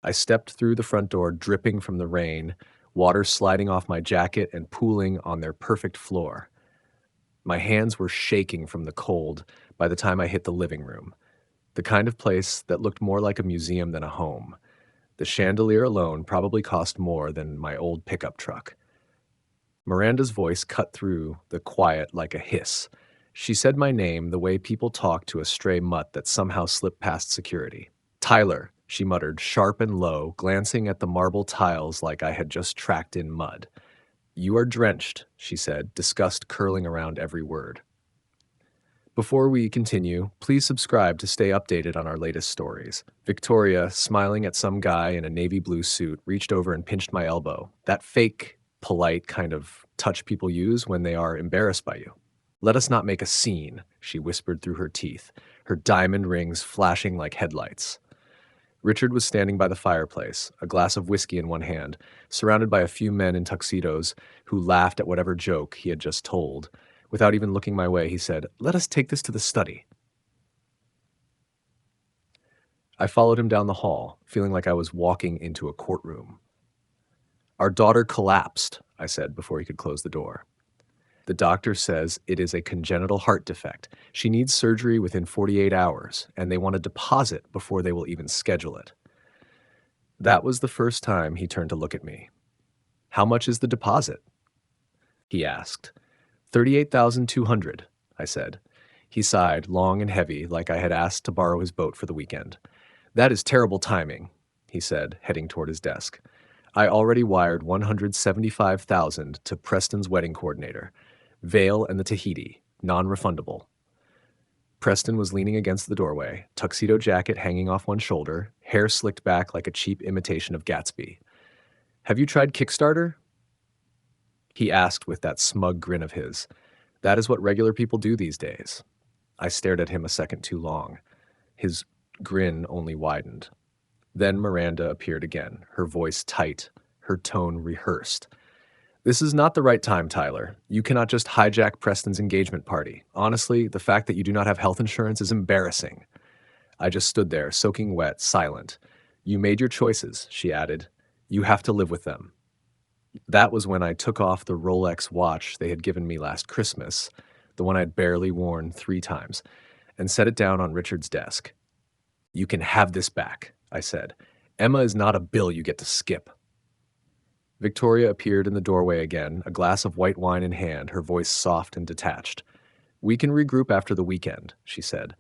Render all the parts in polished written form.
I stepped through the front door, dripping from the rain, water sliding off my jacket and pooling on their perfect floor. My hands were shaking from the cold by the time I hit the living room, the kind of place that looked more like a museum than a home. The chandelier alone probably cost more than my old pickup truck. Miranda's voice cut through the quiet like a hiss. She said my name the way people talk to a stray mutt that somehow slipped past security. "Tyler," she muttered, sharp and low, glancing at the marble tiles like I had just tracked in mud. "You are drenched," she said, disgust curling around every word. Before we continue, please subscribe to stay updated on our latest stories. Victoria, smiling at some guy in a navy blue suit, reached over and pinched my elbow. That fake, polite kind of touch people use when they are embarrassed by you. "Let us not make a scene," she whispered through her teeth, her diamond rings flashing like headlights. Richard was standing by the fireplace, a glass of whiskey in one hand, surrounded by a few men in tuxedos who laughed at whatever joke he had just told. Without even looking my way, he said, "Let us take this to the study." I followed him down the hall, feeling like I was walking into a courtroom. "Our daughter collapsed," I said before he could close the door. "The doctor says it is a congenital heart defect. She needs surgery within 48 hours, and they want a deposit before they will even schedule it." That was the first time he turned to look at me. "How much is the deposit?" he asked. 38,200, I said. He sighed, long and heavy, like I had asked to borrow his boat for the weekend. "That is terrible timing," he said, heading toward his desk. "I already wired 175,000 to Preston's wedding coordinator. Vail and the Tahiti, non-refundable." Preston was leaning against the doorway, tuxedo jacket hanging off one shoulder, hair slicked back like a cheap imitation of Gatsby. "Have you tried Kickstarter?" he asked with that smug grin of his. "That is what regular people do these days." I stared at him a second too long. His grin only widened. Then Miranda appeared again, her voice tight, her tone rehearsed. "This is not the right time, Tyler. You cannot just hijack Preston's engagement party. Honestly, the fact that you do not have health insurance is embarrassing." I just stood there, soaking wet, silent. "You made your choices," she added. "You have to live with them." That was when I took off the Rolex watch they had given me last Christmas, the one I'd barely worn 3 times, and set it down on Richard's desk. "You can have this back," I said. "Emma is not a bill you get to skip." Victoria appeared in the doorway again, a glass of white wine in hand, her voice soft and detached. "We can regroup after the weekend," she said.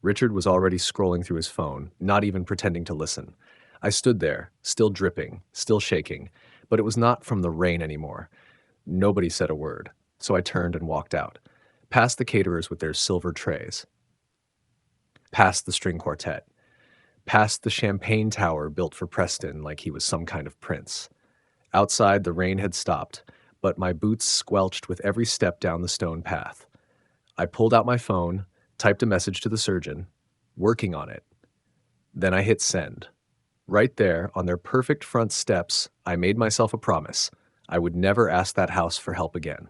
Richard was already scrolling through his phone, not even pretending to listen. I stood there, still dripping, still shaking, but it was not from the rain anymore. Nobody said a word, so I turned and walked out, past the caterers with their silver trays, past the string quartet, past the champagne tower built for Preston like he was some kind of prince. Outside, the rain had stopped, but my boots squelched with every step down the stone path. I pulled out my phone, typed a message to the surgeon, working on it. Then I hit send. Right there, on their perfect front steps, I made myself a promise. I would never ask that house for help again.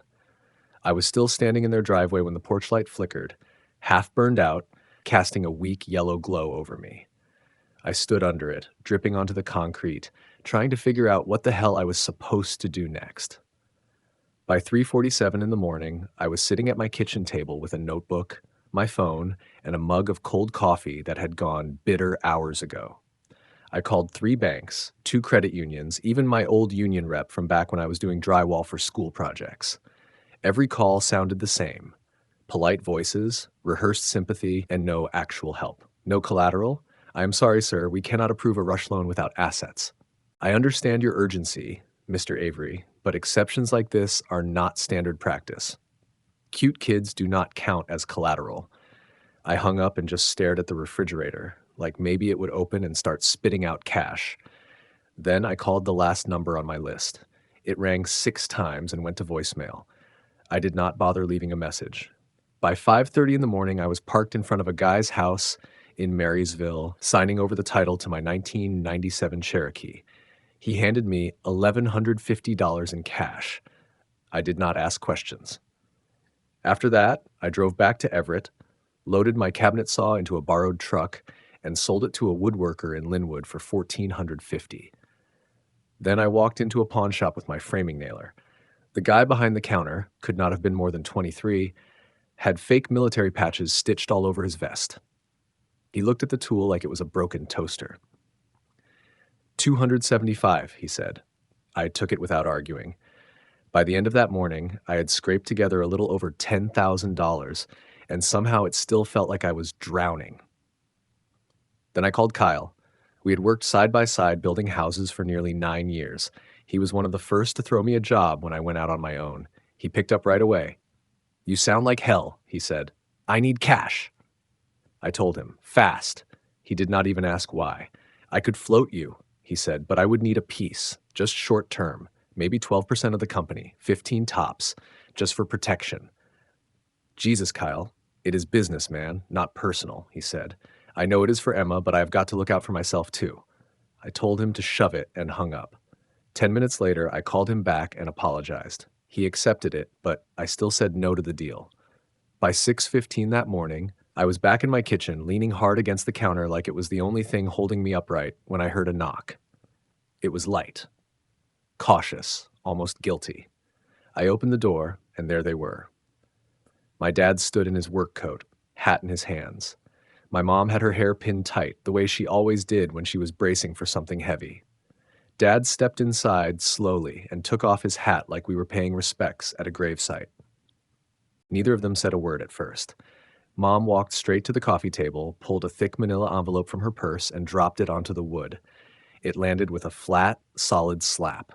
I was still standing in their driveway when the porch light flickered, half burned out, casting a weak yellow glow over me. I stood under it, dripping onto the concrete, trying to figure out what the hell I was supposed to do next. By 3:47 in the morning, I was sitting at my kitchen table with a notebook, my phone, and a mug of cold coffee that had gone bitter hours ago. I called 3 banks, 2 credit unions, even my old union rep from back when I was doing drywall for school projects. Every call sounded the same. Polite voices, rehearsed sympathy, and no actual help. "No collateral? I am sorry, sir, we cannot approve a rush loan without assets." "I understand your urgency, Mr. Avery, but exceptions like this are not standard practice. Cute kids do not count as collateral." I hung up and just stared at the refrigerator, like maybe it would open and start spitting out cash. Then I called the last number on my list. It rang 6 times and went to voicemail. I did not bother leaving a message. By 5:30 in the morning, I was parked in front of a guy's house in Marysville, signing over the title to my 1997 Cherokee. He handed me $1,150 in cash. I did not ask questions. After that, I drove back to Everett, loaded my cabinet saw into a borrowed truck, and sold it to a woodworker in Linwood for $1,450. Then I walked into a pawn shop with my framing nailer. The guy behind the counter, could not have been more than 23, had fake military patches stitched all over his vest. He looked at the tool like it was a broken toaster. $275, he said. I took it without arguing. By the end of that morning, I had scraped together a little over $10,000, and somehow it still felt like I was drowning. Then I called Kyle. We had worked side by side building houses for nearly 9 years. He was one of the first to throw me a job when I went out on my own. He picked up right away. "You sound like hell," he said. "I need cash." I told him, fast. He did not even ask why. "I could float you," he said, "but I would need a piece, just short term, maybe 12% of the company, 15 tops, just for protection." "Jesus, Kyle, it is business, man, not personal," he said. "I know it is for Emma, but I have got to look out for myself too." I told him to shove it and hung up. 10 minutes later, I called him back and apologized. He accepted it, but I still said no to the deal. By 6:15 that morning, I was back in my kitchen, leaning hard against the counter like it was the only thing holding me upright, when I heard a knock. It was light. Cautious, almost guilty. I opened the door, and there they were. My dad stood in his work coat, hat in his hands. My mom had her hair pinned tight, the way she always did when she was bracing for something heavy. Dad stepped inside slowly and took off his hat like we were paying respects at a gravesite. Neither of them said a word at first. Mom walked straight to the coffee table, pulled a thick manila envelope from her purse, and dropped it onto the wood. It landed with a flat, solid slap.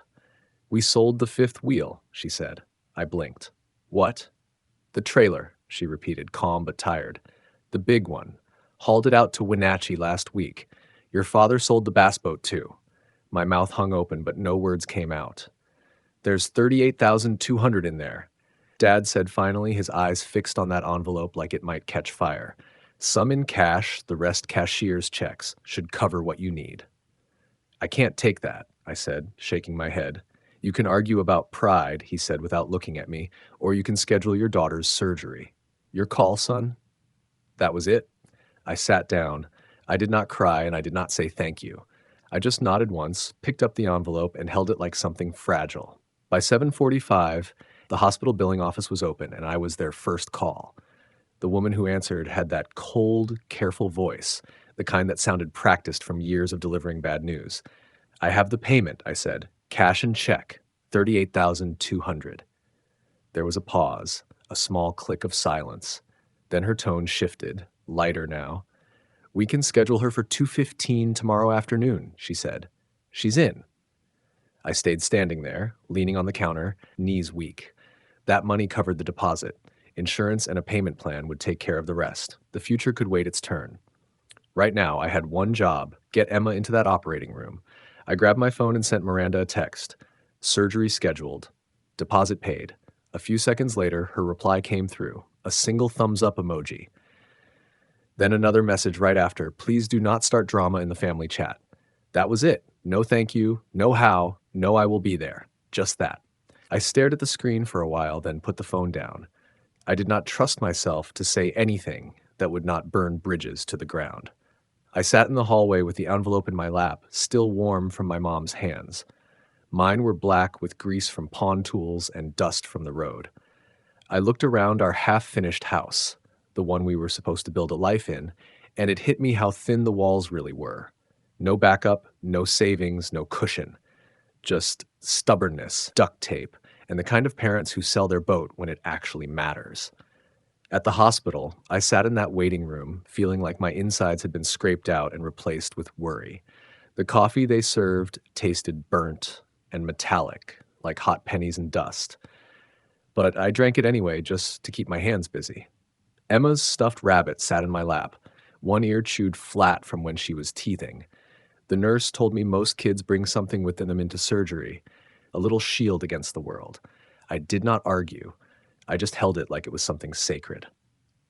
"We sold the fifth wheel," she said. I blinked. "What?" "The trailer," she repeated, calm but tired. "The big one. Hauled it out to Wenatchee last week. Your father sold the bass boat, too." My mouth hung open, but no words came out. "There's $38,200 in there," Dad said finally, his eyes fixed on that envelope like it might catch fire. "Some in cash, the rest cashier's checks. Should cover what you need." "I can't take that," I said, shaking my head. "You can argue about pride," he said without looking at me, "or you can schedule your daughter's surgery. Your call, son?" That was it. I sat down. I did not cry, and I did not say thank you. I just nodded once, picked up the envelope, and held it like something fragile. By 7:45, the hospital billing office was open, and I was their first call. The woman who answered had that cold, careful voice, the kind that sounded practiced from years of delivering bad news. "I have the payment," I said. "Cash and check, $38,200. There was a pause, a small click of silence. Then her tone shifted, lighter now. "We can schedule her for 2:15 tomorrow afternoon," she said. "She's in." I stayed standing there, leaning on the counter, knees weak. That money covered the deposit. Insurance and a payment plan would take care of the rest. The future could wait its turn. Right now, I had one job: get Emma into that operating room. I grabbed my phone and sent Miranda a text. "Surgery scheduled. Deposit paid." A few seconds later, her reply came through, a single thumbs up emoji. Then another message right after: "Please do not start drama in the family chat." That was it. No thank you, no how, no I will be there. Just that. I stared at the screen for a while, then put the phone down. I did not trust myself to say anything that would not burn bridges to the ground. I sat in the hallway with the envelope in my lap, still warm from my mom's hands. Mine were black with grease from pawn tools and dust from the road. I looked around our half-finished house, the one we were supposed to build a life in, and it hit me how thin the walls really were. No backup, no savings, no cushion. Just stubbornness, duct tape, and the kind of parents who sell their boat when it actually matters. At the hospital, I sat in that waiting room, feeling like my insides had been scraped out and replaced with worry. The coffee they served tasted burnt and metallic, like hot pennies and dust. But I drank it anyway, just to keep my hands busy. Emma's stuffed rabbit sat in my lap, one ear chewed flat from when she was teething. The nurse told me most kids bring something with them into surgery, a little shield against the world. I did not argue. I just held it like it was something sacred.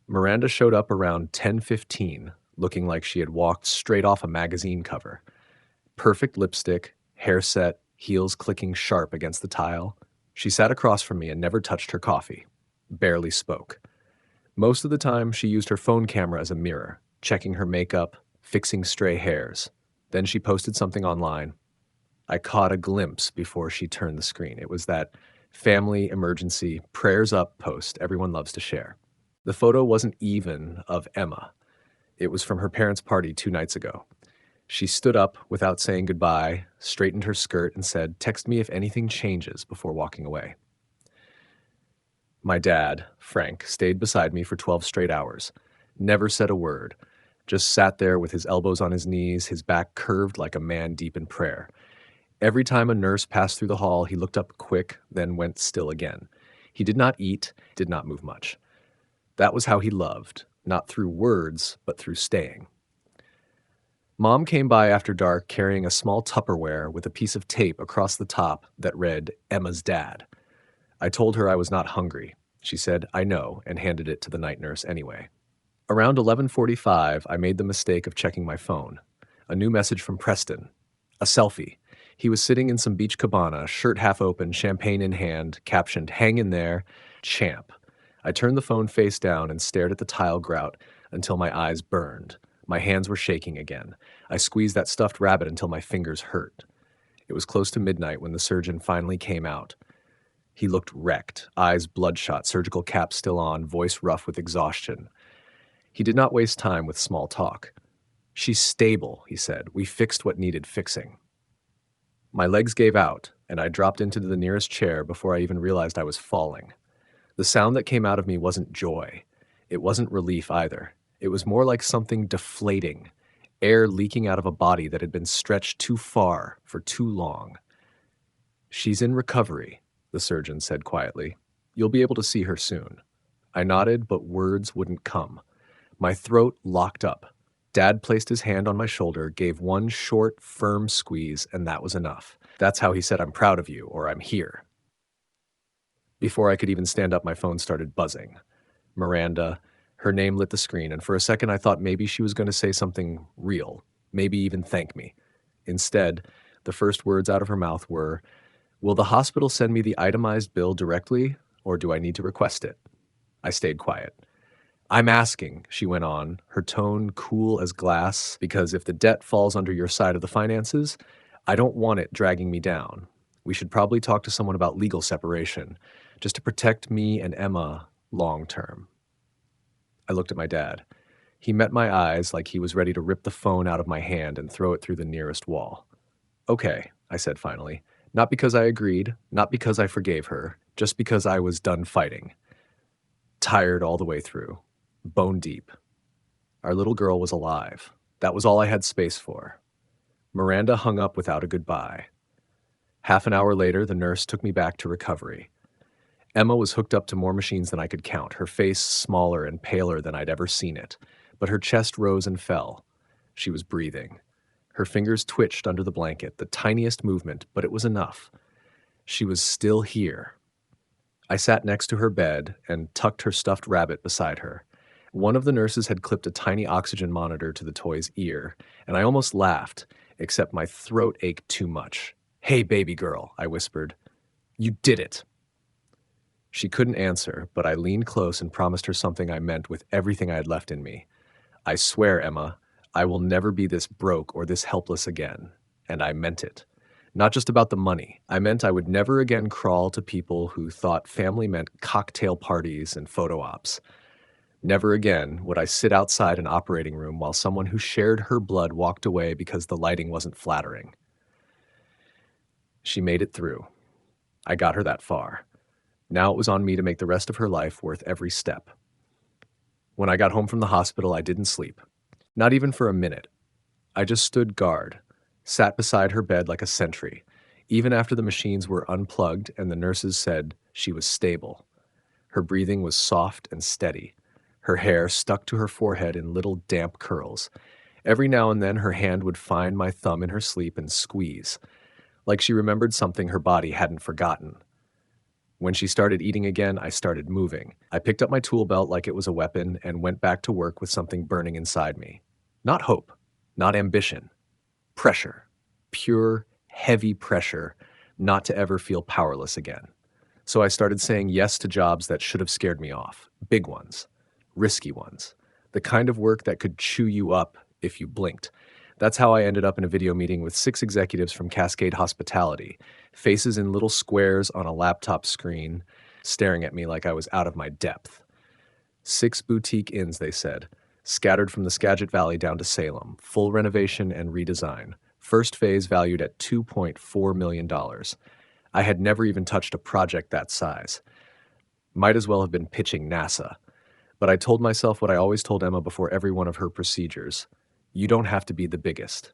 Miranda showed up around 10:15, looking like she had walked straight off a magazine cover. Perfect lipstick, hair set, heels clicking sharp against the tile. She sat across from me and never touched her coffee. Barely spoke. Most of the time, she used her phone camera as a mirror, checking her makeup, fixing stray hairs. Then she posted something online. I caught a glimpse before she turned the screen. It was that family emergency prayers up post everyone loves to share. The photo wasn't even of Emma. It was from her parents' party 2 nights ago. She stood up without saying goodbye, straightened her skirt, and said, "Text me if anything changes," before walking away. My dad, Frank, stayed beside me for 12 straight hours. Never said a word. Just sat there with his elbows on his knees, his back curved like a man deep in prayer. Every time a nurse passed through the hall, he looked up quick, then went still again. He did not eat, did not move much. That was how he loved, not through words, but through staying. Mom came by after dark carrying a small Tupperware with a piece of tape across the top that read, "Emma's dad." I told her I was not hungry. She said, "I know," and handed it to the night nurse anyway. Around 11:45, I made the mistake of checking my phone. A new message from Preston. A selfie. He was sitting in some beach cabana, shirt half open, champagne in hand, captioned, "Hang in there, champ." I turned the phone face down and stared at the tile grout until my eyes burned. My hands were shaking again. I squeezed that stuffed rabbit until my fingers hurt. It was close to midnight when the surgeon finally came out. He looked wrecked, eyes bloodshot, surgical cap still on, voice rough with exhaustion. He did not waste time with small talk. "She's stable," he said. "We fixed what needed fixing." My legs gave out, and I dropped into the nearest chair before I even realized I was falling. The sound that came out of me wasn't joy. It wasn't relief either. It was more like something deflating, air leaking out of a body that had been stretched too far for too long. "She's in recovery," the surgeon said quietly. "You'll be able to see her soon." I nodded, but words wouldn't come. My throat locked up. Dad placed his hand on my shoulder, gave one short, firm squeeze, and that was enough. That's how he said, "I'm proud of you," or "I'm here." Before I could even stand up, my phone started buzzing. Miranda, her name lit the screen, and for a second I thought maybe she was going to say something real, maybe even thank me. Instead, the first words out of her mouth were, "Will the hospital send me the itemized bill directly, or do I need to request it?" I stayed quiet. "I'm asking," she went on, her tone cool as glass, "because if the debt falls under your side of the finances, I don't want it dragging me down. We should probably talk to someone about legal separation, just to protect me and Emma long term." I looked at my dad. He met my eyes like he was ready to rip the phone out of my hand and throw it through the nearest wall. "Okay," I said finally. Not because I agreed, not because I forgave her, just because I was done fighting. Tired all the way through. Bone deep. Our little girl was alive. That was all I had space for. Miranda hung up without a goodbye. Half an hour later, the nurse took me back to recovery. Emma was hooked up to more machines than I could count, her face smaller and paler than I'd ever seen it, but her chest rose and fell. She was breathing. Her fingers twitched under the blanket, the tiniest movement, but it was enough. She was still here. I sat next to her bed and tucked her stuffed rabbit beside her. One of the nurses had clipped a tiny oxygen monitor to the toy's ear, and I almost laughed, except my throat ached too much. "Hey, baby girl," I whispered. "You did it." She couldn't answer, but I leaned close and promised her something I meant with everything I had left in me. "I swear, Emma, I will never be this broke or this helpless again." And I meant it. Not just about the money. I meant I would never again crawl to people who thought family meant cocktail parties and photo ops. Never again would I sit outside an operating room while someone who shared her blood walked away because the lighting wasn't flattering. She made it through. I got her that far. Now it was on me to make the rest of her life worth every step. When I got home from the hospital, I didn't sleep. Not even for a minute. I just stood guard, sat beside her bed like a sentry, even after the machines were unplugged and the nurses said she was stable. Her breathing was soft and steady. Her hair stuck to her forehead in little damp curls. Every now and then her hand would find my thumb in her sleep and squeeze, like she remembered something her body hadn't forgotten. When she started eating again, I started moving. I picked up my tool belt like it was a weapon and went back to work with something burning inside me. Not hope, not ambition. Pressure. Pure, heavy pressure not to ever feel powerless again. So I started saying yes to jobs that should have scared me off. Big ones. Risky ones. The kind of work that could chew you up if you blinked. That's how I ended up in a video meeting with 6 executives from Cascade Hospitality, faces in little squares on a laptop screen, staring at me like I was out of my depth. 6 boutique inns, they said, scattered from the Skagit Valley down to Salem, full renovation and redesign. First phase valued at $2.4 million. I had never even touched a project that size. Might as well have been pitching NASA. But I told myself what I always told Emma before every one of her procedures. You don't have to be the biggest,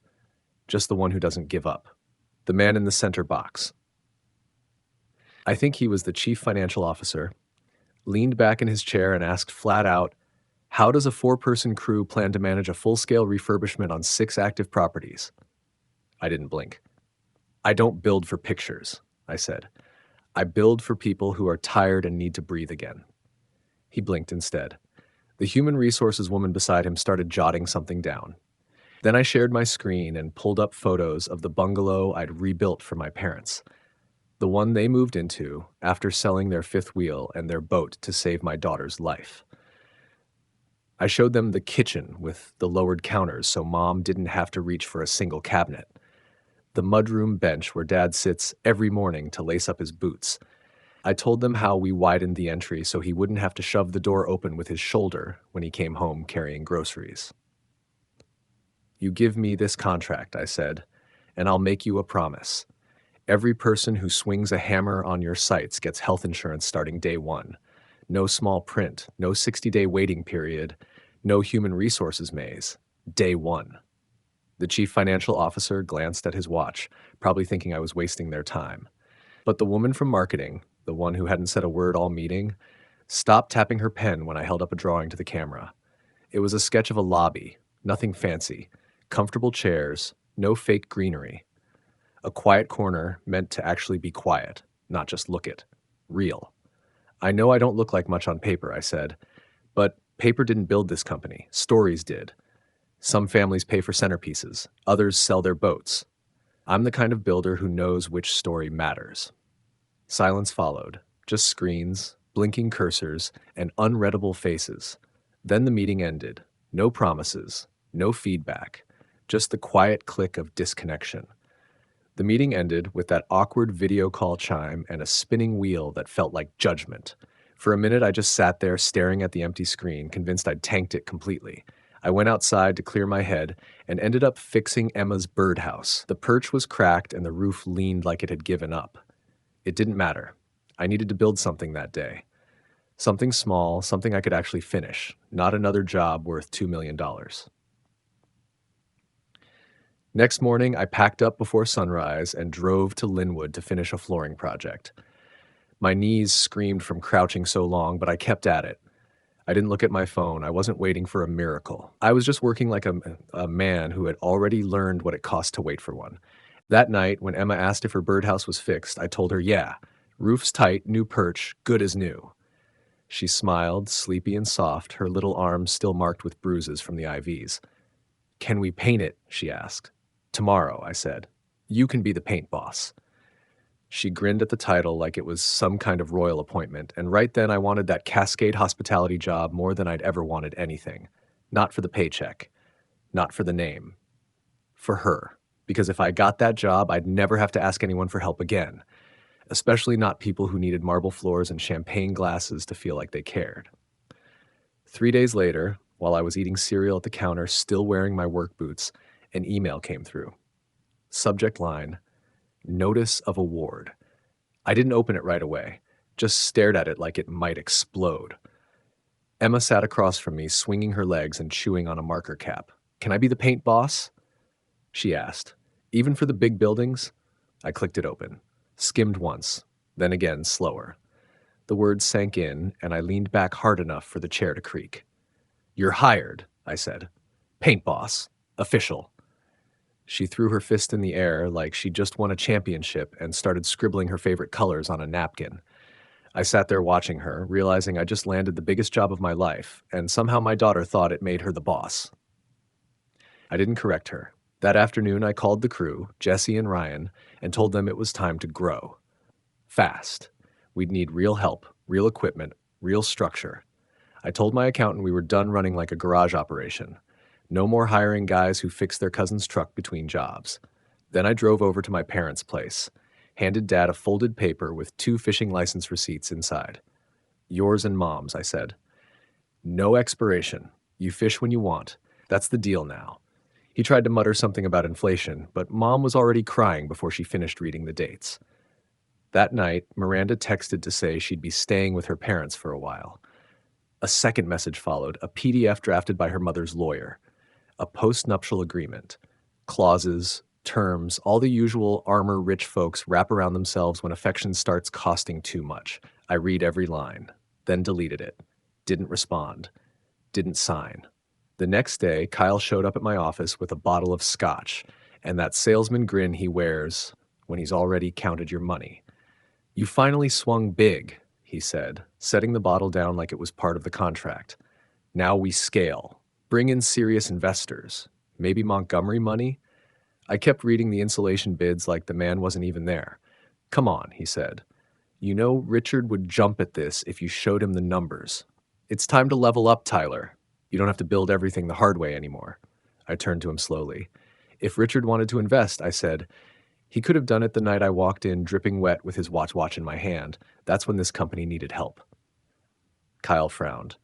just the one who doesn't give up. The man in the center box. I think he was the chief financial officer, leaned back in his chair and asked flat out, how does a 4-person crew plan to manage a full-scale refurbishment on 6 active properties? I didn't blink. I don't build for pictures, I said. I build for people who are tired and need to breathe again. He blinked instead. The human resources woman beside him started jotting something down. Then I shared my screen and pulled up photos of the bungalow I'd rebuilt for my parents. The one they moved into after selling their 5th wheel and their boat to save my daughter's life. I showed them the kitchen with the lowered counters so Mom didn't have to reach for a single cabinet. The mudroom bench where Dad sits every morning to lace up his boots. I told them how we widened the entry so he wouldn't have to shove the door open with his shoulder when he came home carrying groceries. You give me this contract, I said, and I'll make you a promise. Every person who swings a hammer on your sites gets health insurance starting day 1. No small print, no 60-day waiting period, no human resources maze. Day 1. The chief financial officer glanced at his watch, probably thinking I was wasting their time. But the woman from marketing, the one who hadn't said a word all meeting, stopped tapping her pen when I held up a drawing to the camera. It was a sketch of a lobby, nothing fancy, comfortable chairs, no fake greenery. A quiet corner meant to actually be quiet, not just look it. Real. I know I don't look like much on paper, I said, but paper didn't build this company. Stories did. Some families pay for centerpieces. Others sell their boats. I'm the kind of builder who knows which story matters. Silence followed. Just screens, blinking cursors, and unreadable faces. Then the meeting ended. No promises. No feedback. Just the quiet click of disconnection. The meeting ended with that awkward video call chime and a spinning wheel that felt like judgment. For a minute, I just sat there staring at the empty screen, convinced I'd tanked it completely. I went outside to clear my head and ended up fixing Emma's birdhouse. The perch was cracked and the roof leaned like it had given up. It didn't matter. I needed to build something that day. Something small, something I could actually finish, not another job worth $2 million. Next morning, I packed up before sunrise and drove to Linwood to finish a flooring project. My knees screamed from crouching so long, but I kept at it. I didn't look at my phone. I wasn't waiting for a miracle. I was just working like a man who had already learned what it cost to wait for one. That night, when Emma asked if her birdhouse was fixed, I told her, yeah, roof's tight, new perch, good as new. She smiled, sleepy and soft, her little arms still marked with bruises from the IVs. Can we paint it? She asked. Tomorrow, I said. You can be the paint boss. She grinned at the title like it was some kind of royal appointment, and right then I wanted that Cascade Hospitality job more than I'd ever wanted anything. Not for the paycheck. Not for the name. For her. Because if I got that job, I'd never have to ask anyone for help again. Especially not people who needed marble floors and champagne glasses to feel like they cared. 3 days later, while I was eating cereal at the counter, still wearing my work boots, an email came through. Subject line, Notice of Award. I didn't open it right away, just stared at it like it might explode. Emma sat across from me, swinging her legs and chewing on a marker cap. Can I be the paint boss? She asked. Even for the big buildings? I clicked it open, skimmed once, then again slower. The words sank in, and I leaned back hard enough for the chair to creak. You're hired, I said. Paint boss. Official. She threw her fist in the air like she'd just won a championship and started scribbling her favorite colors on a napkin. I sat there watching her, realizing I just landed the biggest job of my life, and somehow my daughter thought it made her the boss. I didn't correct her. That afternoon, I called the crew, Jesse and Ryan, and told them it was time to grow. Fast. We'd need real help, real equipment, real structure. I told my accountant we were done running like a garage operation. No more hiring guys who fix their cousin's truck between jobs. Then I drove over to my parents' place, handed Dad a folded paper with 2 fishing license receipts inside. Yours and Mom's, I said. No expiration. You fish when you want. That's the deal now. He tried to mutter something about inflation, but Mom was already crying before she finished reading the dates. That night, Miranda texted to say she'd be staying with her parents for a while. A second message followed, a PDF drafted by her mother's lawyer. A post-nuptial agreement. Clauses, terms, all the usual armor rich folks wrap around themselves when affection starts costing too much. I read every line, then deleted it. Didn't respond. Didn't sign. The next day, Kyle showed up at my office with a bottle of scotch and that salesman grin he wears when he's already counted your money. You finally swung big, he said, setting the bottle down like it was part of the contract. Now we scale. Bring in serious investors. Maybe Montgomery money? I kept reading the insulation bids like the man wasn't even there. Come on, he said. You know Richard would jump at this if you showed him the numbers. It's time to level up, Tyler. You don't have to build everything the hard way anymore. I turned to him slowly. If Richard wanted to invest, I said, he could have done it the night I walked in dripping wet with his watch in my hand. That's when this company needed help. Kyle frowned.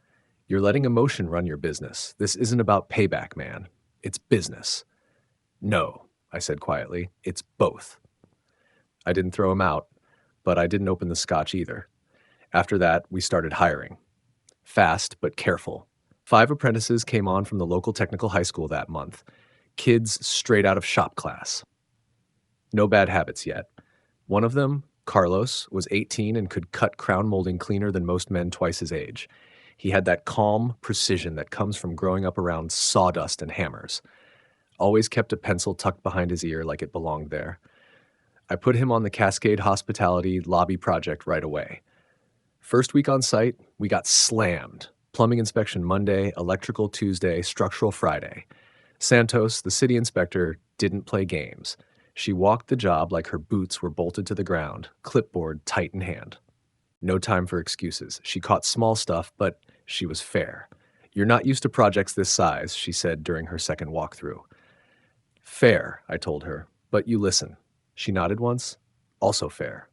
You're letting emotion run your business. This isn't about payback, man. It's business. No, I said quietly. It's both. I didn't throw him out, but I didn't open the scotch either. After that, we started hiring. Fast, but careful. 5 apprentices came on from the local technical high school that month. Kids straight out of shop class. No bad habits yet. One of them, Carlos, was 18 and could cut crown molding cleaner than most men twice his age. He had that calm precision that comes from growing up around sawdust and hammers. Always kept a pencil tucked behind his ear like it belonged there. I put him on the Cascade Hospitality lobby project right away. First week on site, we got slammed. Plumbing inspection Monday, electrical Tuesday, structural Friday. Santos, the city inspector, didn't play games. She walked the job like her boots were bolted to the ground, clipboard tight in hand. No time for excuses. She caught small stuff, but she was fair. You're not used to projects this size, she said during her second walkthrough. Fair, I told her, but you listen. She nodded once. Also fair.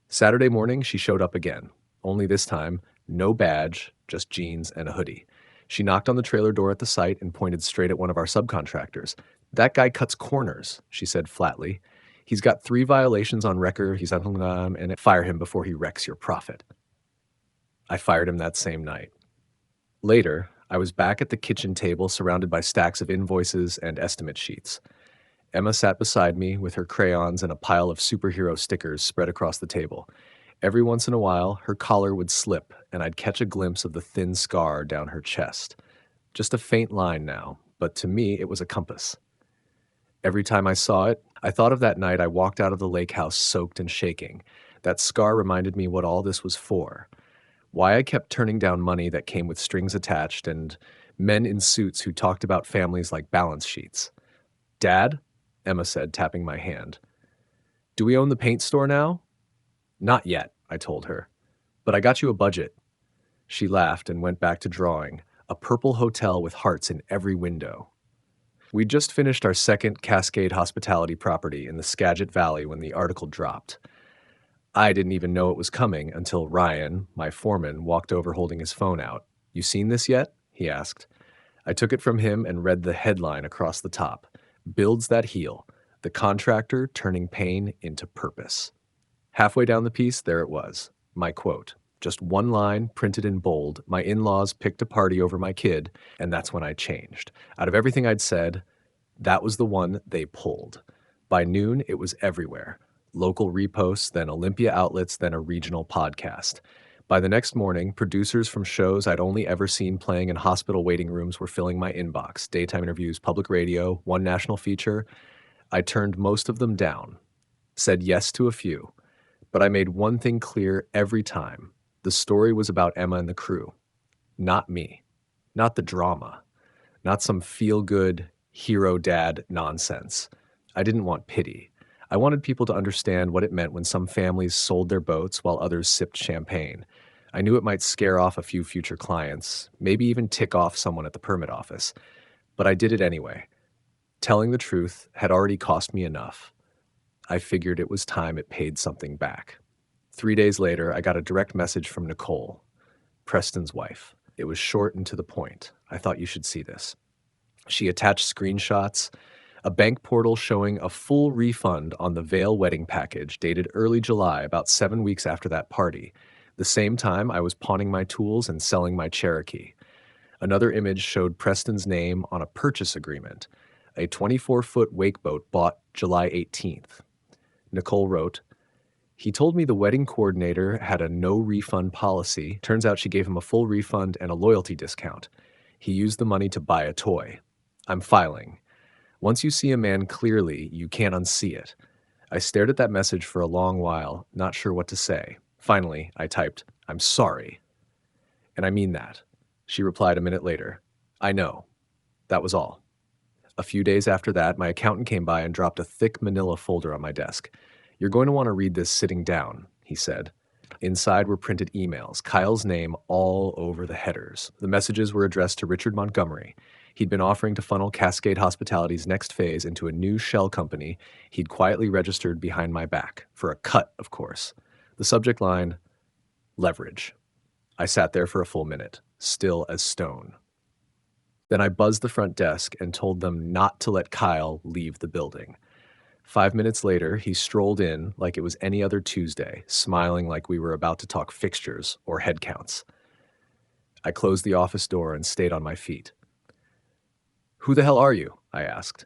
Saturday morning, she showed up again. Only this time, no badge, just jeans and a hoodie. She knocked on the trailer door at the site and pointed straight at one of our subcontractors. That guy cuts corners, she said flatly. He's got 3 violations on record. He's and fire him before he wrecks your profit. I fired him that same night. Later, I was back at the kitchen table surrounded by stacks of invoices and estimate sheets. Emma sat beside me with her crayons and a pile of superhero stickers spread across the table. Every once in a while, her collar would slip, and I'd catch a glimpse of the thin scar down her chest. Just a faint line now, but to me it was a compass. Every time I saw it, I thought of that night I walked out of the lake house soaked and shaking. That scar reminded me what all this was for. Why I kept turning down money that came with strings attached and men in suits who talked about families like balance sheets. Dad? Emma said, tapping my hand. Do we own the paint store now? Not yet, I told her. But I got you a budget. She laughed and went back to drawing, a purple hotel with hearts in every window. We'd just finished our second Cascade Hospitality property in the Skagit Valley when the article dropped. I didn't even know it was coming until Ryan, my foreman, walked over holding his phone out. You seen this yet? He asked. I took it from him and read the headline across the top. Builds that heal. The contractor turning pain into purpose. Halfway down the piece, there it was. My quote. Just one line, printed in bold. My in-laws picked a party over my kid, and that's when I changed. Out of everything I'd said, that was the one they pulled. By noon, it was everywhere. Local reposts, then Olympia outlets, then a regional podcast. By the next morning, producers from shows I'd only ever seen playing in hospital waiting rooms were filling my inbox. Daytime interviews, public radio, one national feature. I turned most of them down. Said yes to a few. But I made one thing clear every time. The story was about Emma and the crew. Not me. Not the drama. Not some feel-good, hero dad nonsense. I didn't want pity. I wanted people to understand what it meant when some families sold their boats while others sipped champagne. I knew it might scare off a few future clients, maybe even tick off someone at the permit office. But I did it anyway. Telling the truth had already cost me enough. I figured it was time it paid something back. 3 days later, I got a direct message from Nicole, Preston's wife. It was short and to the point. I thought you should see this. She attached screenshots, a bank portal showing a full refund on the Vail wedding package dated early July, about 7 weeks after that party, the same time I was pawning my tools and selling my Cherokee. Another image showed Preston's name on a purchase agreement, a 24-foot wake boat bought July 18th. Nicole wrote, "He told me the wedding coordinator had a no refund policy. Turns out she gave him a full refund and a loyalty discount. He used the money to buy a toy. I'm filing. Once you see a man clearly, you can't unsee it." I stared at that message for a long while, not sure what to say. Finally, I typed, "I'm sorry." "And I mean that." She replied a minute later, "I know." That was all. A few days after that, my accountant came by and dropped a thick manila folder on my desk. "You're going to want to read this sitting down," he said. Inside were printed emails, Kyle's name all over the headers. The messages were addressed to Richard Montgomery. He'd been offering to funnel Cascade Hospitality's next phase into a new shell company he'd quietly registered behind my back, for a cut, of course. The subject line, leverage. I sat there for a full minute, still as stone. Then I buzzed the front desk and told them not to let Kyle leave the building. 5 minutes later, he strolled in like it was any other Tuesday, smiling like we were about to talk fixtures or headcounts. I closed the office door and stayed on my feet. "Who the hell are you?" I asked.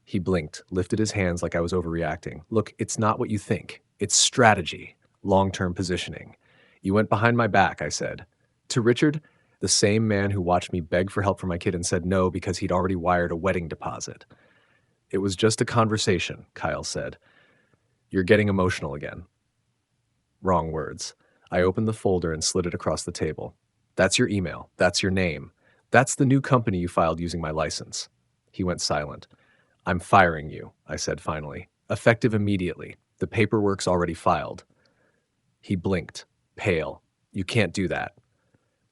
He blinked, lifted his hands like I was overreacting. "Look, it's not what you think. It's strategy, long-term positioning. You went behind my back," I said. To Richard, the same man who watched me beg for help for my kid and said no because he'd already wired a wedding deposit. "It was just a conversation," Kyle said. "You're getting emotional again." Wrong words. I opened the folder and slid it across the table. "That's your email. That's your name. That's the new company you filed using my license." He went silent. "I'm firing you," I said finally. "Effective immediately. The paperwork's already filed." He blinked, pale. "You can't do that."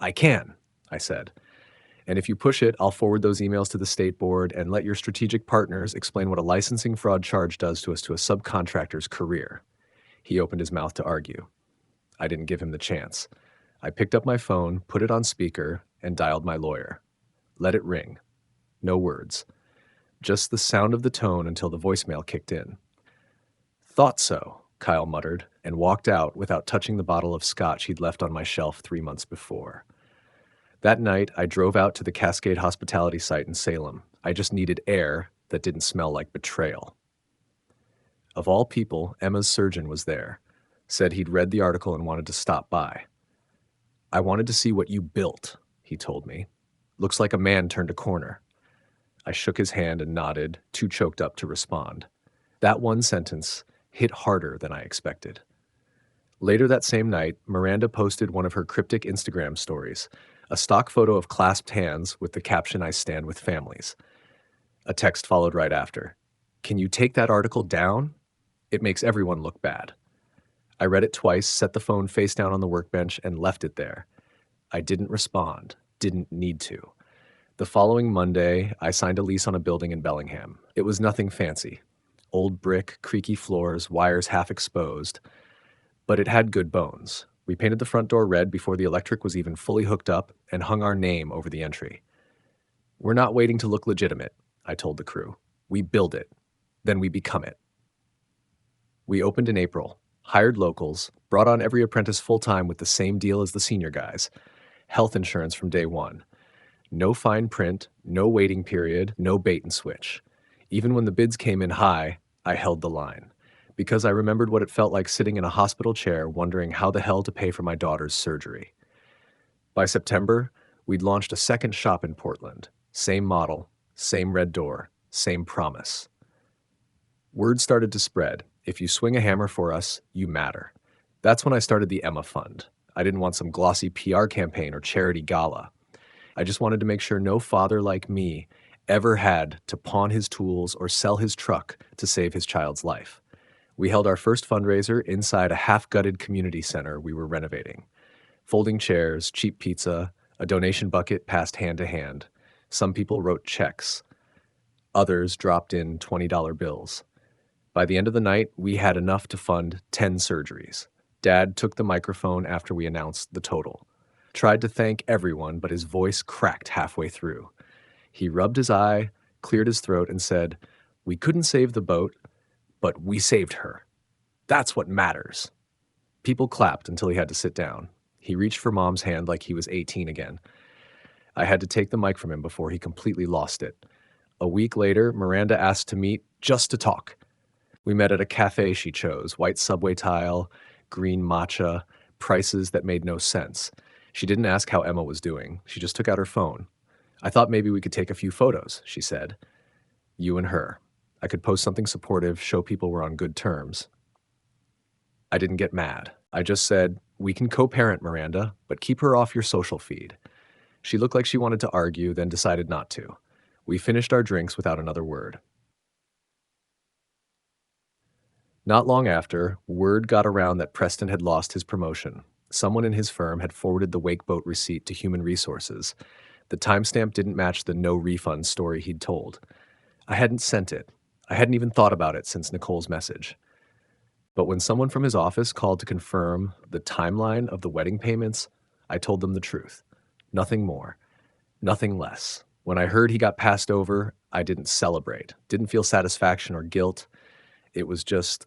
"I can," I said. "And if you push it, I'll forward those emails to the state board and let your strategic partners explain what a licensing fraud charge does to a subcontractor's career." He opened his mouth to argue. I didn't give him the chance. I picked up my phone, put it on speaker, and dialed my lawyer. Let it ring. No words. Just the sound of the tone until the voicemail kicked in. "Thought so," Kyle muttered, and walked out without touching the bottle of scotch he'd left on my shelf 3 months before. That night, I drove out to the Cascade Hospitality site in Salem. I just needed air that didn't smell like betrayal. Of all people, Emma's surgeon was there. Said he'd read the article and wanted to stop by. "I wanted to see what you built," he told me. "Looks like a man turned a corner." I shook his hand and nodded, too choked up to respond. That one sentence hit harder than I expected. Later that same night, Miranda posted one of her cryptic Instagram stories, a stock photo of clasped hands with the caption, "I stand with families." A text followed right after. "Can you take that article down? It makes everyone look bad." I read it twice, set the phone face down on the workbench, and left it there. I didn't respond, didn't need to. The following Monday, I signed a lease on a building in Bellingham. It was nothing fancy. Old brick, creaky floors, wires half exposed. But it had good bones. We painted the front door red before the electric was even fully hooked up and hung our name over the entry. "We're not waiting to look legitimate," I told the crew. "We build it. Then we become it." We opened in April, hired locals, brought on every apprentice full-time with the same deal as the senior guys. Health insurance from day one. No fine print, no waiting period, no bait and switch. Even when the bids came in high, I held the line. Because I remembered what it felt like sitting in a hospital chair wondering how the hell to pay for my daughter's surgery. By September, we'd launched a second shop in Portland. Same model, same red door, same promise. Word started to spread. If you swing a hammer for us, you matter. That's when I started the Emma Fund. I didn't want some glossy PR campaign or charity gala. I just wanted to make sure no father like me ever had to pawn his tools or sell his truck to save his child's life. We held our first fundraiser inside a half-gutted community center we were renovating. Folding chairs, cheap pizza, a donation bucket passed hand to hand. Some people wrote checks. Others dropped in $20 bills. By the end of the night, we had enough to fund 10 surgeries. Dad took the microphone after we announced the total. Tried to thank everyone, but his voice cracked halfway through. He rubbed his eye, cleared his throat, and said, "We couldn't save the boat, but we saved her. That's what matters." People clapped until he had to sit down. He reached for Mom's hand like he was 18 again. I had to take the mic from him before he completely lost it. A week later, Miranda asked to meet just to talk. We met at a cafe she chose, white subway tile, green matcha, prices that made no sense. She didn't ask how Emma was doing. She just took out her phone. "I thought maybe we could take a few photos," she said. "You and her. I could post something supportive, show people we're on good terms." I didn't get mad. I just said, "We can co-parent Miranda, but keep her off your social feed." She looked like she wanted to argue, then decided not to. We finished our drinks without another word. Not long after, word got around that Preston had lost his promotion. Someone in his firm had forwarded the wakeboat receipt to Human Resources. The timestamp didn't match the no refund story he'd told. I hadn't sent it. I hadn't even thought about it since Nicole's message. But when someone from his office called to confirm the timeline of the wedding payments, I told them the truth. Nothing more. Nothing less. When I heard he got passed over, I didn't celebrate, didn't feel satisfaction or guilt. It was just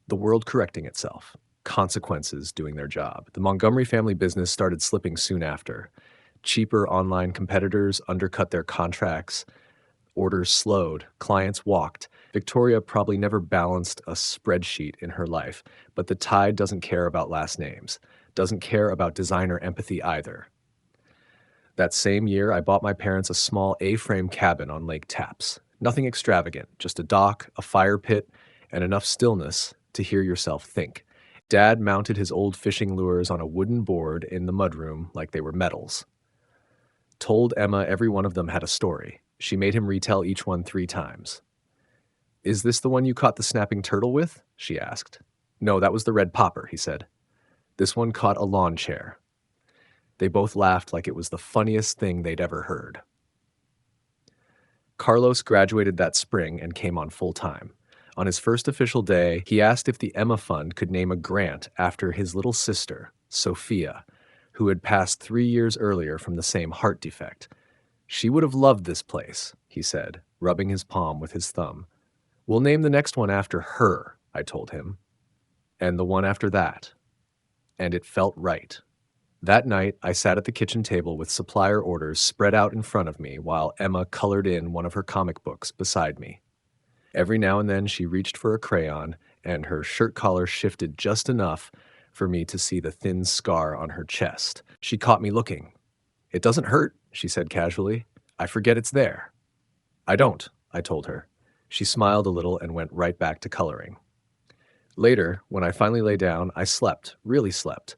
the world correcting itself, consequences doing their job. The Montgomery family business started slipping soon after. Cheaper online competitors undercut their contracts. Orders slowed. Clients walked. Victoria probably never balanced a spreadsheet in her life, but the tide doesn't care about last names, doesn't care about designer empathy either. That same year, I bought my parents a small A-frame cabin on Lake Tapps. Nothing extravagant, just a dock, a fire pit, and enough stillness to hear yourself think. Dad mounted his old fishing lures on a wooden board in the mudroom like they were medals. Told Emma every one of them had a story. She made him retell each one 3 times. "Is this the one you caught the snapping turtle with?" she asked. "No, that was the red popper," he said. "This one caught a lawn chair." They both laughed like it was the funniest thing they'd ever heard. Carlos graduated that spring and came on full-time. On his first official day, he asked if the Emma Fund could name a grant after his little sister, Sophia, who had passed 3 years earlier from the same heart defect. "She would have loved this place," he said, rubbing his palm with his thumb. "We'll name the next one after her," I told him. "And the one after that." And it felt right. That night, I sat at the kitchen table with supplier orders spread out in front of me while Emma colored in one of her comic books beside me. Every now and then she reached for a crayon, and her shirt collar shifted just enough for me to see the thin scar on her chest. She caught me looking. "It doesn't hurt," she said casually. "I forget it's there." "I don't," I told her. She smiled a little and went right back to coloring. Later, when I finally lay down, I slept, really slept.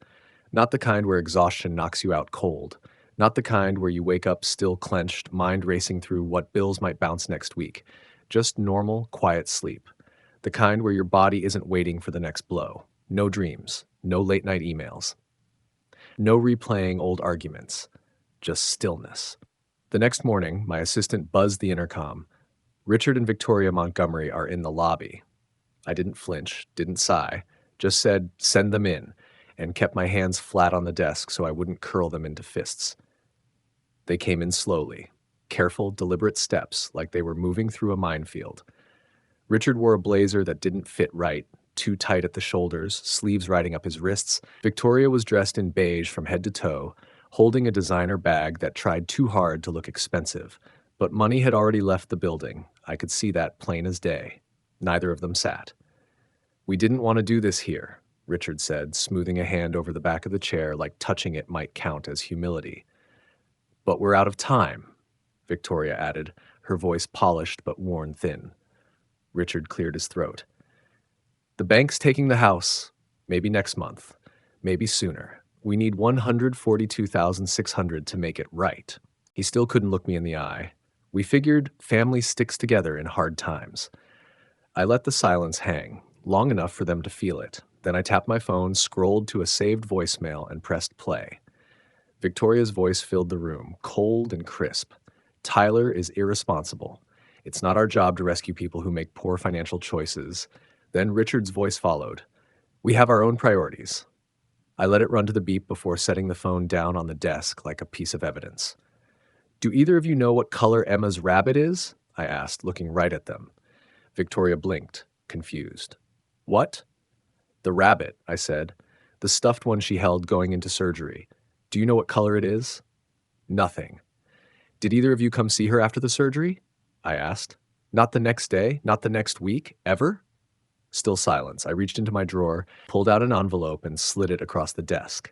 Not the kind where exhaustion knocks you out cold. Not the kind where you wake up still clenched, mind racing through what bills might bounce next week. Just normal, quiet sleep. The kind where your body isn't waiting for the next blow. No dreams. No late-night emails. No replaying old arguments. Just stillness. The next morning, my assistant buzzed the intercom. "Richard and Victoria Montgomery are in the lobby." I didn't flinch, didn't sigh, just said, "Send them in," and kept my hands flat on the desk so I wouldn't curl them into fists. They came in slowly, careful, deliberate steps like they were moving through a minefield. Richard wore a blazer that didn't fit right, too tight at the shoulders, sleeves riding up his wrists. Victoria was dressed in beige from head to toe, holding a designer bag that tried too hard to look expensive. But money had already left the building. I could see that plain as day. Neither of them sat. "We didn't want to do this here," Richard said, smoothing a hand over the back of the chair like touching it might count as humility. "But we're out of time," Victoria added, her voice polished but worn thin. Richard cleared his throat. "The bank's taking the house. Maybe next month. Maybe sooner. We need $142,600 to make it right." He still couldn't look me in the eye. "We figured family sticks together in hard times." I let the silence hang, long enough for them to feel it. Then I tapped my phone, scrolled to a saved voicemail, and pressed play. Victoria's voice filled the room, cold and crisp. Tyler is irresponsible. It's not our job to rescue people who make poor financial choices. Then Richard's voice followed. We have our own priorities. I let it run to the beep before setting the phone down on the desk like a piece of evidence. Do either of you know what color Emma's rabbit is? I asked, looking right at them. Victoria blinked, confused. What? The rabbit, I said. The stuffed one she held going into surgery. Do you know what color it is? Nothing. Did either of you come see her after the surgery? I asked. Not the next day? Not the next week? Ever? Still silence. I reached into my drawer, pulled out an envelope, and slid it across the desk.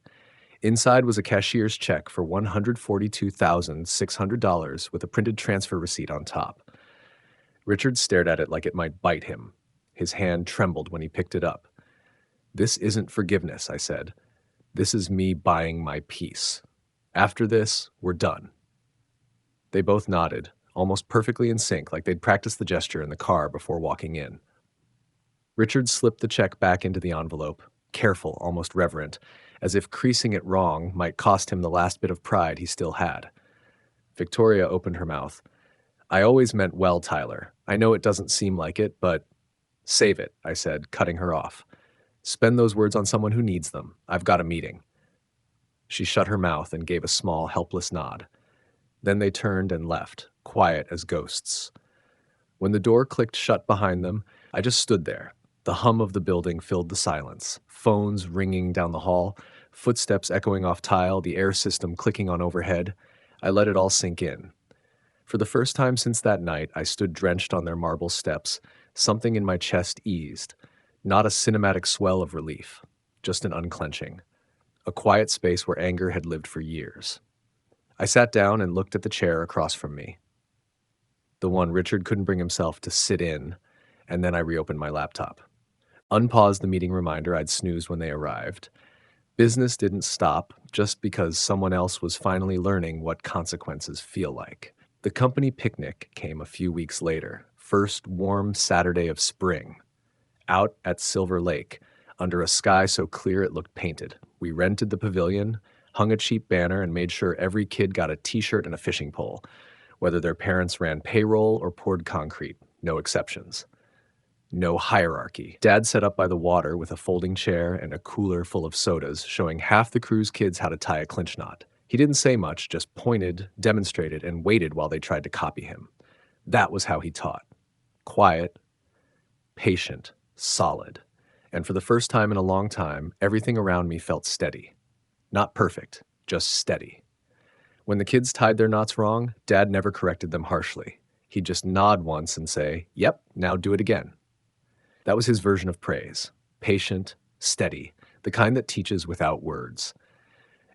Inside was a cashier's check for $142,600 with a printed transfer receipt on top. Richard stared at it like it might bite him. His hand trembled when he picked it up. This isn't forgiveness, I said. This is me buying my peace. After this, we're done. They both nodded, almost perfectly in sync, like they'd practiced the gesture in the car before walking in. Richard slipped the check back into the envelope, careful, almost reverent, as if creasing it wrong might cost him the last bit of pride he still had. Victoria opened her mouth. I always meant well, Tyler. I know it doesn't seem like it, but... Save it, I said, cutting her off. Spend those words on someone who needs them. I've got a meeting. She shut her mouth and gave a small, helpless nod. Then they turned and left, quiet as ghosts. When the door clicked shut behind them, I just stood there. The hum of the building filled the silence, phones ringing down the hall, footsteps echoing off tile, the air system clicking on overhead. I let it all sink in. For the first time since that night, I stood drenched on their marble steps. Something in my chest eased. Not a cinematic swell of relief, just an unclenching. A quiet space where anger had lived for years. I sat down and looked at the chair across from me. The one Richard couldn't bring himself to sit in, and then I reopened my laptop. Unpaused the meeting reminder I'd snoozed when they arrived. Business didn't stop just because someone else was finally learning what consequences feel like. The company picnic came a few weeks later, first warm Saturday of spring. Out at Silver Lake, under a sky so clear it looked painted. We rented the pavilion, hung a cheap banner, and made sure every kid got a t-shirt and a fishing pole, whether their parents ran payroll or poured concrete, no exceptions. No hierarchy. Dad sat up by the water with a folding chair and a cooler full of sodas, showing half the crew's kids how to tie a clinch knot. He didn't say much, just pointed, demonstrated, and waited while they tried to copy him. That was how he taught. Quiet, patient, solid. And for the first time in a long time, everything around me felt steady. Not perfect, just steady. When the kids tied their knots wrong, Dad never corrected them harshly. He'd just nod once and say, "Yep, now do it again." That was his version of praise. Patient, steady, the kind that teaches without words.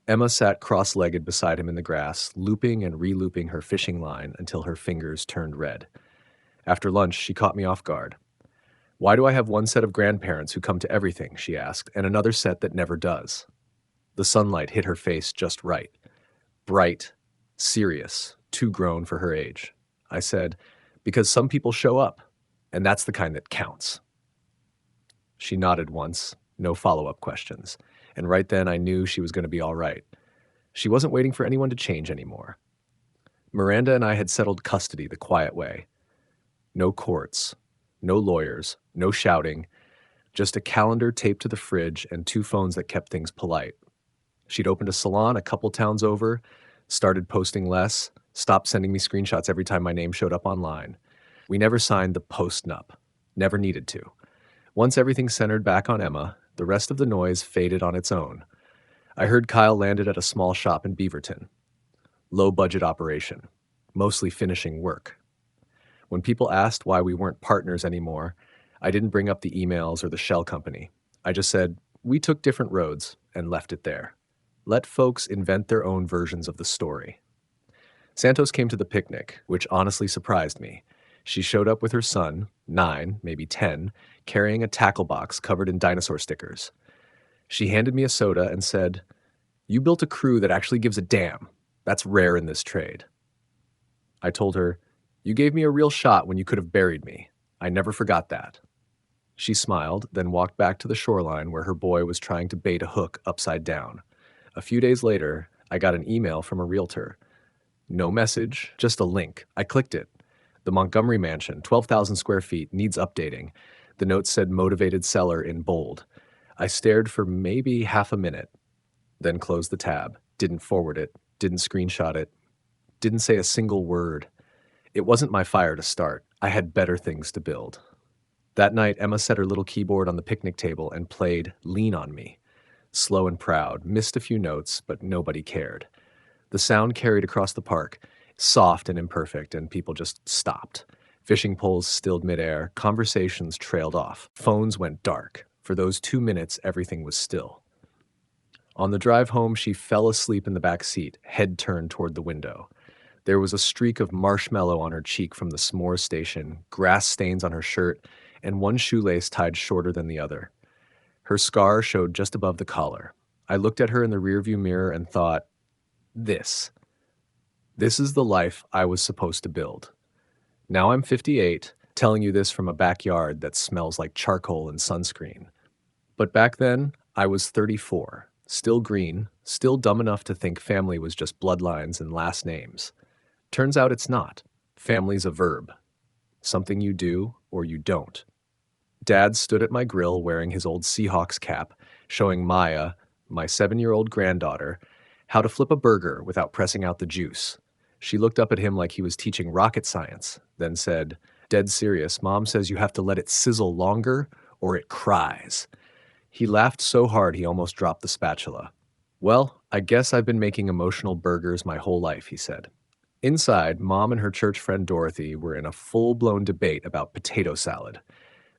Emma sat cross-legged beside him in the grass, looping and re-looping her fishing line until her fingers turned red. After lunch, she caught me off guard. "Why do I have one set of grandparents who come to everything," she asked, "and another set that never does?" The sunlight hit her face just right. Bright, serious, too grown for her age. I said, "Because some people show up, and that's the kind that counts." She nodded once, no follow-up questions, and right then I knew she was going to be all right. She wasn't waiting for anyone to change anymore. Miranda and I had settled custody the quiet way. No courts, no lawyers, no shouting, just a calendar taped to the fridge and 2 phones that kept things polite. She'd opened a salon a couple towns over, started posting less, stopped sending me screenshots every time my name showed up online. We never signed the post-nup, never needed to. Once everything centered back on Emma, the rest of the noise faded on its own. I heard Kyle landed at a small shop in Beaverton. Low-budget operation, mostly finishing work. When people asked why we weren't partners anymore, I didn't bring up the emails or the shell company. I just said, we took different roads, and left it there. Let folks invent their own versions of the story. Santos came to the picnic, which honestly surprised me. She showed up with her son, 9, maybe 10, carrying a tackle box covered in dinosaur stickers. She handed me a soda and said, "You built a crew that actually gives a damn. That's rare in this trade." I told her, "You gave me a real shot when you could have buried me. I never forgot that." She smiled, then walked back to the shoreline where her boy was trying to bait a hook upside down. A few days later, I got an email from a realtor. No message, just a link. I clicked it. The Montgomery Mansion, 12,000 square feet, needs updating. The note said motivated seller in bold. I stared for maybe half a minute, then closed the tab, didn't forward it, didn't screenshot it, didn't say a single word. It wasn't my fire to start. I had better things to build. That night, Emma set her little keyboard on the picnic table and played Lean on Me. Slow and proud, missed a few notes, but nobody cared. The sound carried across the park, soft and imperfect, and people just stopped. Fishing poles stilled midair, conversations trailed off, phones went dark. For those 2 minutes, everything was still. On the drive home, she fell asleep in the back seat, head turned toward the window. There was a streak of marshmallow on her cheek from the s'mores station, grass stains on her shirt, and one shoelace tied shorter than the other. Her scar showed just above the collar. I looked at her in the rearview mirror and thought, This is the life I was supposed to build. Now I'm 58, telling you this from a backyard that smells like charcoal and sunscreen. But back then, I was 34, still green, still dumb enough to think family was just bloodlines and last names. Turns out it's not. Family's a verb. Something you do or you don't. Dad stood at my grill wearing his old Seahawks cap, showing Maya, my 7-year-old granddaughter, how to flip a burger without pressing out the juice. She looked up at him like he was teaching rocket science, then said, "Dead serious, Mom says you have to let it sizzle longer or it cries." He laughed so hard he almost dropped the spatula. "Well, I guess I've been making emotional burgers my whole life," he said. Inside, Mom and her church friend Dorothy were in a full-blown debate about potato salad.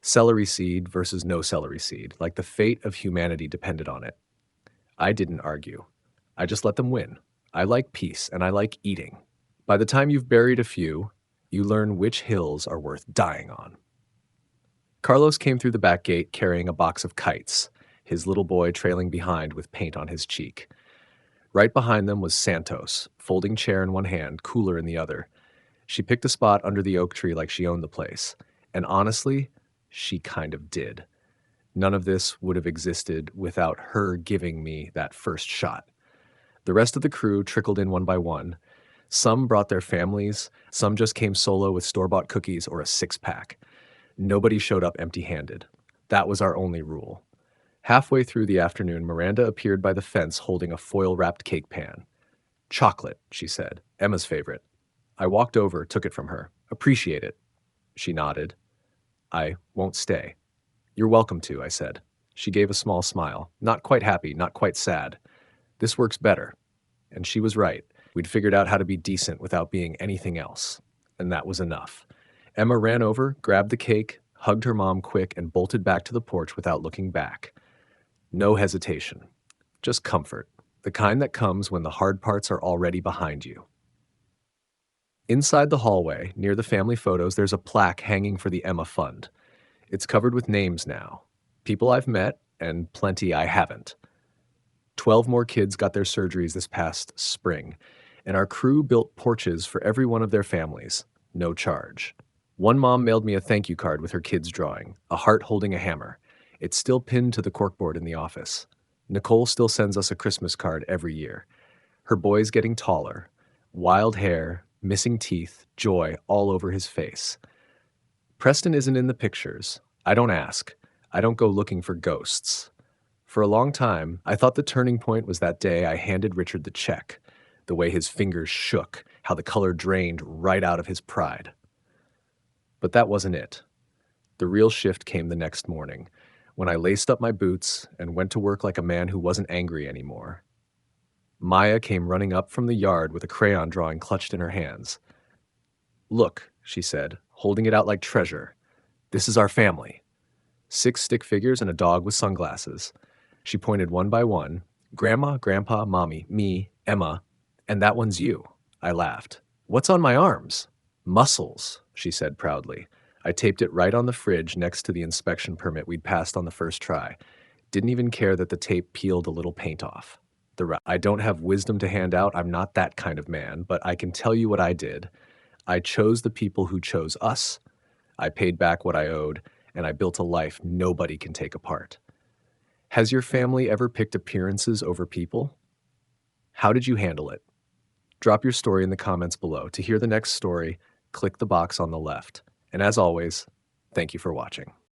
Celery seed versus no celery seed, like the fate of humanity depended on it. I didn't argue. I just let them win. I like peace, and I like eating. By the time you've buried a few, you learn which hills are worth dying on. Carlos came through the back gate carrying a box of kites, his little boy trailing behind with paint on his cheek. Right behind them was Santos, folding chair in one hand, cooler in the other. She picked a spot under the oak tree like she owned the place. And honestly, she kind of did. None of this would have existed without her giving me that first shot. The rest of the crew trickled in one by one. Some brought their families, some just came solo with store-bought cookies or a six-pack. Nobody showed up empty-handed. That was our only rule. Halfway through the afternoon, Miranda appeared by the fence holding a foil-wrapped cake pan. "Chocolate," she said, "Emma's favorite." I walked over, took it from her. "Appreciate it." She nodded. "I won't stay." "You're welcome to," I said. She gave a small smile. Not quite happy, not quite sad. "This works better." And she was right. We'd figured out how to be decent without being anything else. And that was enough. Emma ran over, grabbed the cake, hugged her mom quick, and bolted back to the porch without looking back. No hesitation. Just comfort. The kind that comes when the hard parts are already behind you. Inside the hallway, near the family photos, there's a plaque hanging for the Emma Fund. It's covered with names now. People I've met, and plenty I haven't. 12 more kids got their surgeries this past spring, and our crew built porches for every one of their families, no charge. One mom mailed me a thank you card with her kids' drawing, a heart holding a hammer. It's still pinned to the corkboard in the office. Nicole still sends us a Christmas card every year. Her boy's getting taller. Wild hair, missing teeth, joy all over his face. Preston isn't in the pictures. I don't ask. I don't go looking for ghosts. For a long time, I thought the turning point was that day I handed Richard the check, the way his fingers shook, how the color drained right out of his pride. But that wasn't it. The real shift came the next morning, when I laced up my boots and went to work like a man who wasn't angry anymore. Maya came running up from the yard with a crayon drawing clutched in her hands. "Look," she said, holding it out like treasure. "This is our family." 6 stick figures and a dog with sunglasses. She pointed one by one. "Grandma, Grandpa, Mommy, me, Emma, and that one's you." I laughed. "What's on my arms?" "Muscles," she said proudly. I taped it right on the fridge next to the inspection permit we'd passed on the first try. Didn't even care that the tape peeled a little paint off. I don't have wisdom to hand out. I'm not that kind of man, but I can tell you what I did. I chose the people who chose us. I paid back what I owed, and I built a life nobody can take apart. Has your family ever picked appearances over people? How did you handle it? Drop your story in the comments below. To hear the next story, click the box on the left. And as always, thank you for watching.